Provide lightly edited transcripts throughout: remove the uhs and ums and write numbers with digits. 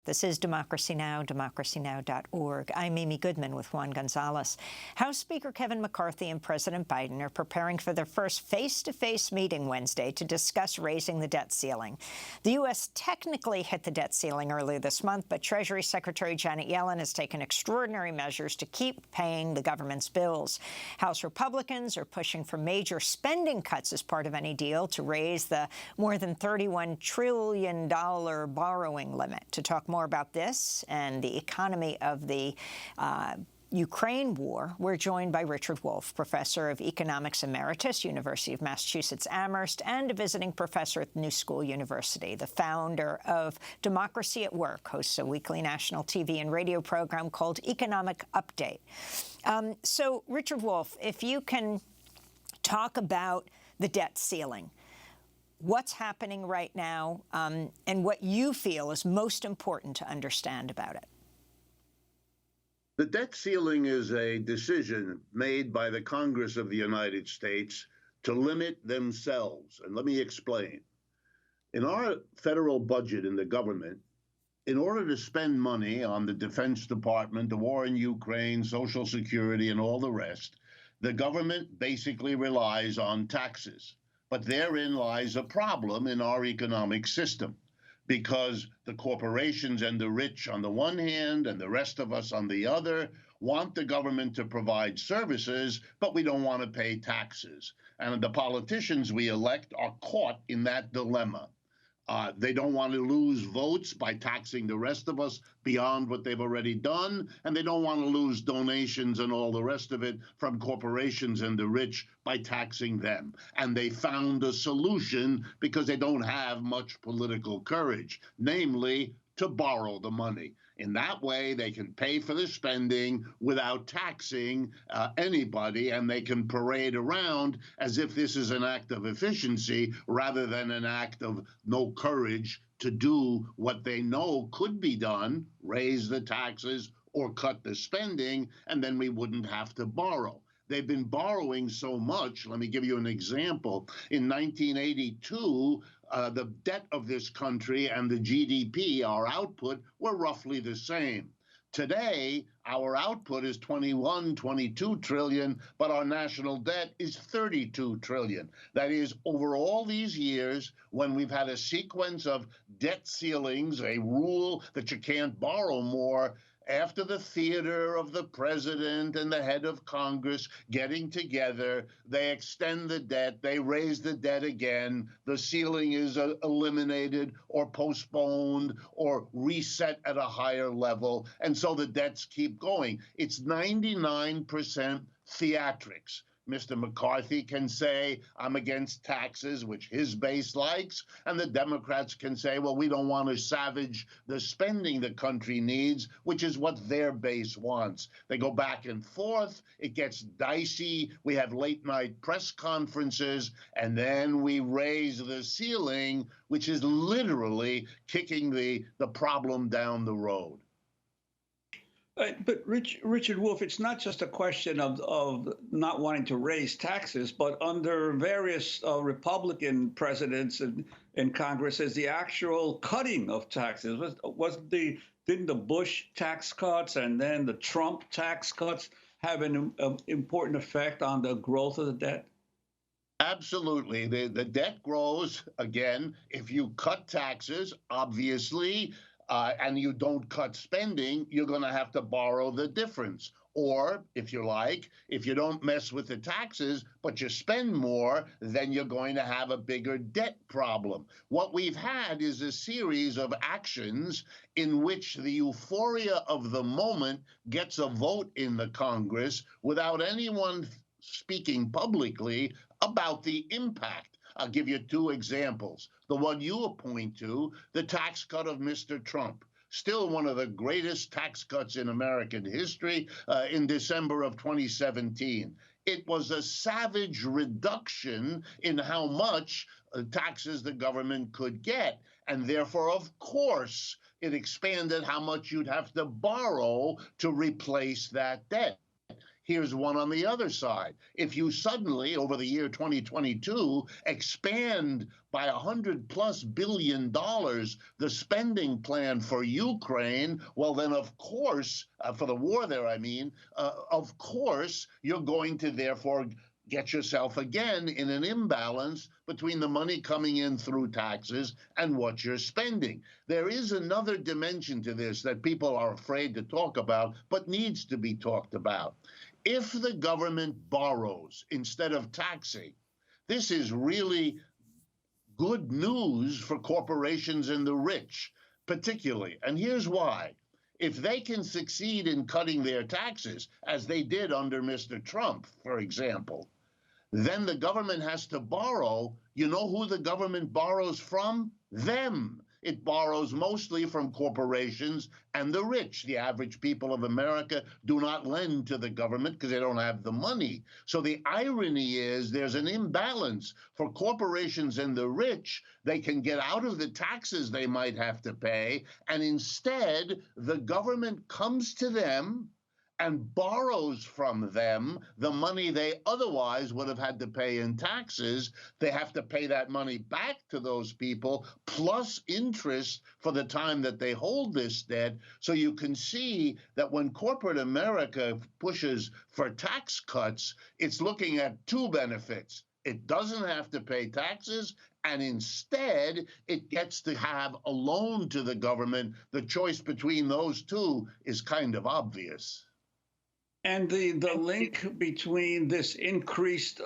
This is Democracy Now!, democracynow.org. I'm Amy Goodman with Juan Gonzalez. House Speaker Kevin McCarthy and President Biden are preparing for their first face-to-face meeting Wednesday to discuss raising the debt ceiling. The U.S. technically hit the debt ceiling earlier this month, but Treasury Secretary Janet Yellen has taken extraordinary measures to keep paying the government's bills. House Republicans are pushing for major spending cuts as part of any deal to raise the more than $31 trillion borrowing limit. To talk more about this and the economy of the Ukraine war, we're joined by Richard Wolff, professor of economics emeritus, University of Massachusetts Amherst, and a visiting professor at New School University, the founder of Democracy at Work, hosts a weekly national TV and radio program called Economic Update. So, Richard Wolff, if you can talk about the debt ceiling, what's happening right now, and what you feel is most important to understand about it. The debt ceiling is a decision made by the Congress of the United States to limit themselves. And let me explain. In our federal budget in the government, in order to spend money on the Defense Department, the war in Ukraine, Social Security, and all the rest, the government basically relies on taxes. But therein lies a problem in our economic system, because the corporations and the rich on the one hand and the rest of us on the other want the government to provide services, but we don't want to pay taxes. And the politicians we elect are caught in that dilemma. They don't want to lose votes by taxing the rest of us beyond what they've already done, and they don't want to lose donations and all the rest of it from corporations and the rich by taxing them. And they found a solution because they don't have much political courage, namely to borrow the money. In that way, they can pay for the spending without taxing anybody, and they can parade around as if this is an act of efficiency rather than an act of no courage to do what they know could be done, raise the taxes or cut the spending, and then we wouldn't have to borrow. They've been borrowing so much. Let me give you an example. In 1982, the debt of this country and the GDP, our output, were roughly the same. Today, our output is 21, 22 trillion, but our national debt is 32 trillion. That is, over all these years, when we've had a sequence of debt ceilings, a rule that you can't borrow more, after the theater of the president and the head of Congress getting together, they extend the debt, they raise the debt again, the ceiling is eliminated or postponed or reset at a higher level, and so the debts keep going. It's 99% theatrics. Mr. McCarthy can say, I'm against taxes, which his base likes, and the Democrats can say, well, we don't want to savage the spending the country needs, which is what their base wants. They go back and forth. It gets dicey. We have late-night press conferences, and then we raise the ceiling, which is literally kicking the problem down the road. But Richard Wolff, it's not just a question of not wanting to raise taxes, but under various Republican presidents in Congress, is the actual cutting of taxes. Didn't the Bush tax cuts and then the Trump tax cuts have an important effect on the growth of the debt? Absolutely. The debt grows, again, if you cut taxes, obviously, and you don't cut spending, you're going to have to borrow the difference. Or, if you like, if you don't mess with the taxes, but you spend more, then you're going to have a bigger debt problem. What we've had is a series of actions in which the euphoria of the moment gets a vote in the Congress without anyone speaking publicly about the impact. I'll give you two examples. The one you point to, the tax cut of Mr. Trump. Still one of the greatest tax cuts in American history in December of 2017. It was a savage reduction in how much taxes the government could get. And therefore, of course, it expanded how much you'd have to borrow to replace that debt. Here's one on the other side. If you suddenly, over the year 2022, expand by $100+ billion the spending plan for Ukraine, well, then, of course, for the war there, I mean, of course, you're going to therefore get yourself again in an imbalance between the money coming in through taxes and what you're spending. There is another dimension to this that people are afraid to talk about, but needs to be talked about. If the government borrows instead of taxing, this is really good news for corporations and the rich, particularly. And here's why. If they can succeed in cutting their taxes, as they did under Mr. Trump, for example, then the government has to borrow. You know who the government borrows from? Them. It borrows mostly from corporations and the rich. The average people of America do not lend to the government because they don't have the money. So the irony is there's an imbalance. For corporations and the rich, they can get out of the taxes they might have to pay, and instead the government comes to them and borrows from them the money they otherwise would have had to pay in taxes. They have to pay that money back to those people, plus interest for the time that they hold this debt. So you can see that when corporate America pushes for tax cuts, it's looking at two benefits. It doesn't have to pay taxes, and instead it gets to have a loan to the government. The choice between those two is kind of obvious. And the link between this increased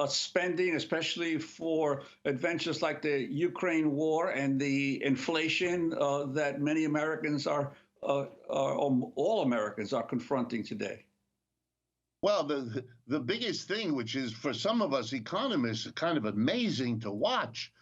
spending, especially for adventures like the Ukraine war, and the inflation that many Americans all Americans are confronting today? Well, the biggest thing, which is for some of us economists kind of amazing to watch,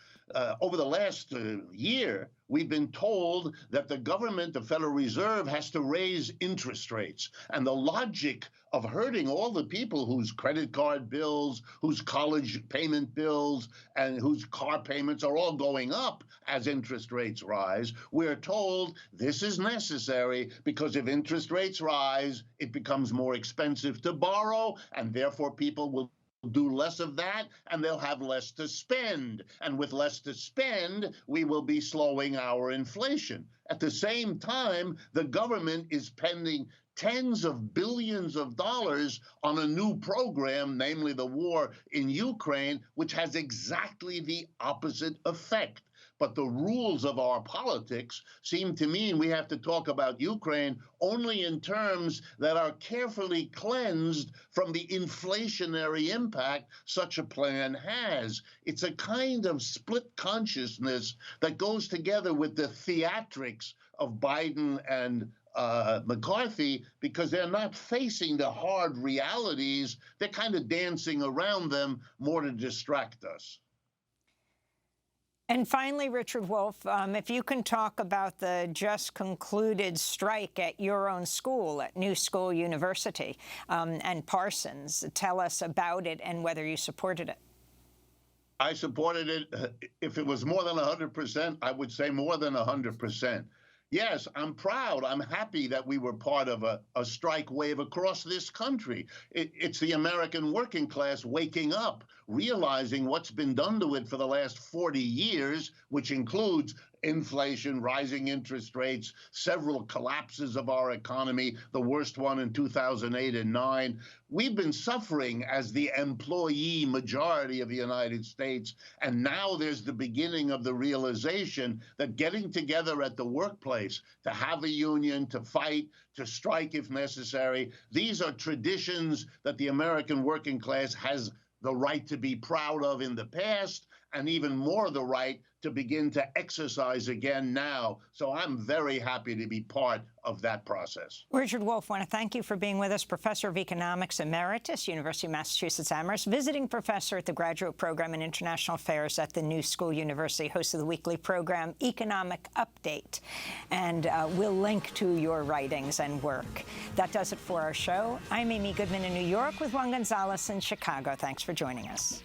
over the last year, we've been told that the government, the Federal Reserve, has to raise interest rates. And the logic of hurting all the people whose credit card bills, whose college payment bills, and whose car payments are all going up as interest rates rise, we're told this is necessary because if interest rates rise, it becomes more expensive to borrow, and therefore people will do less of that, and they'll have less to spend. And with less to spend, we will be slowing our inflation. At the same time, the government is spending tens of billions of dollars on a new program, namely the war in Ukraine, which has exactly the opposite effect. But the rules of our politics seem to mean we have to talk about Ukraine only in terms that are carefully cleansed from the inflationary impact such a plan has. It's a kind of split consciousness that goes together with the theatrics of Biden and McCarthy, because they're not facing the hard realities. They're kind of dancing around them more to distract us. And finally, Richard Wolff, if you can talk about the just concluded strike at your own school, at New School University, and Parsons. Tell us about it and whether you supported it. I supported it. If it was more than 100%, I would say more than 100%. Yes, I'm proud. I'm happy that we were part of a strike wave across this country. It's the American working class waking up, realizing what's been done to it for the last 40 years, which includes inflation, rising interest rates, several collapses of our economy, the worst one in 2008 and 9. We've been suffering as the employee majority of the United States, and now there's the beginning of the realization that getting together at the workplace, to have a union, to fight, to strike if necessary, these are traditions that the American working class has the right to be proud of in the past, and even more the right to begin to exercise again now. So I'm very happy to be part of that process. Richard Wolff, I want to thank you for being with us, Professor of Economics Emeritus, University of Massachusetts Amherst, visiting professor at the Graduate Program in International Affairs at the New School University, host of the weekly program Economic Update. And we'll link to your writings and work. That does it for our show. I'm Amy Goodman in New York with Juan Gonzalez in Chicago. Thanks for joining us.